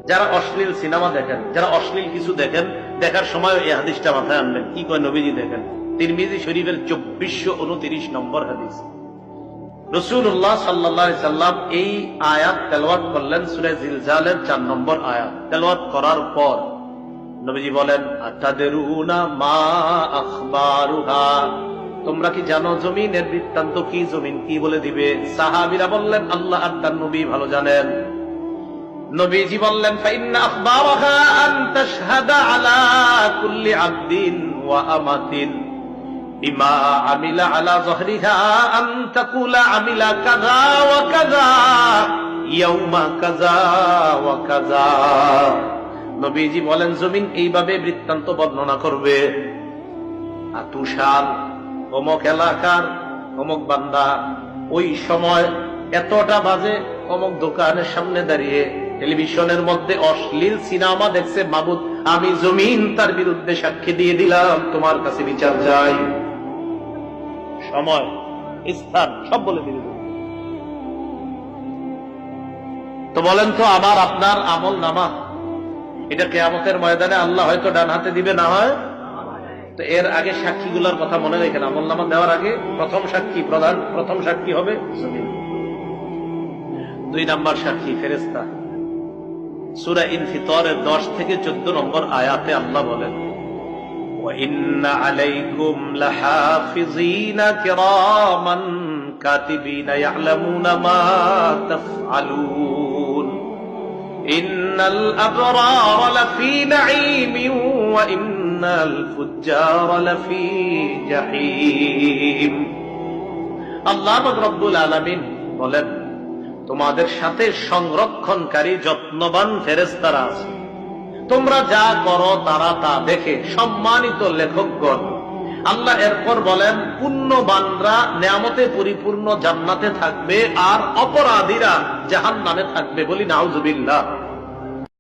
যারা অশ্লীল সিনেমা দেখেন, যারা অশ্লীল কিছু দেখেন, দেখার সময় এই হাদিসটা মাথায় আনবেন। কি কয় নবীজি দেখেন, তিরমিজি শরীফের 2429 নম্বর হাদিস। রাসূলুল্লাহ সাল্লাল্লাহু আলাইহি সাল্লাম এই আয়াত তেলাওয়াত করলেন, সূরা জিলজালের 4 নম্বর আয়াত তেলাওয়াত করার পর নবীজি বলেন, আতাদরুনা মা আখবারুহা, তোমরা কি জানো জমিনের বৃত্তান্ত কি? জমিন কি বলে দিবে? সাহাবীরা বললেন, আল্লাহ আর তার নবী ভালো জানেন। নবীজি বললেন, ফাইন্না আখবারাহা আন তাশহাদা আলা কুল্লি আবদিন ওয়া আমাতিন বিমা আমিলা আলা যহরিহা আন তাকুলা আমিলা কাযা ওয়া কাযা ইয়াউমা কাযা ওয়া কাযা। নবীজি বলেন, জমিন এইভাবে বৃত্তান্ত বর্ণনা করবে, আতুশাল অমুক এলাকার অমুক বান্দা ওই সময় এতটা বাজে অমুক দোকানের সামনে দাঁড়িয়ে টেলিভিশনের মধ্যে অশ্লীল সিনেমা দেখছে, মাবুদ আমি জমিন তার বিরুদ্ধে সাক্ষী দিয়ে দিলাম, তোমার কাছে বিচার চাই। সময়, স্থান সব বলে দিল। তো বলেন তো, আমার আপনার আমল নামা এটা কিয়ামতের ময়দানে আল্লাহ হয়তো ডান হাতে দিবে, না হয়। তো এর আগে সাক্ষীগুলোর কথা মনে রেখেন, আমল নামা দেওয়ার আগে প্রথম সাক্ষী হবে জমিন। 2 নাম্বার সাক্ষী ফেরেশতা। সূরা ইনফিতরের 10 থেকে 14 নম্বর আয়াতে আল্লাহ বলেন, ওয়া ইন্না আলাইকুম লাহাফিযিনা কিরামান কাতিবিনা ইয়ালামুনা মা তাফআলুন ইন্নাল আবরারা লাফি নাঈমিন ওয়া ইন্নাল ফুজ্জারা লাফি জাহিম। আল্লাহ রাব্বুল আলামিন বলেন, তোমাদের সাথে সংরক্ষণকারী যত্নবান ফেরেশতারা আছে, তোমরা যা করো তারা তা দেখে। সম্মানিত লেখকগণ, আল্লাহ এরপর বলেন, পুণ্যবানরা নেয়ামতে পরিপূর্ণ জান্নাতে থাকবে আর অপরাধীরা জাহান্নামে থাকবে। বলি নাউজুবিল্লাহ।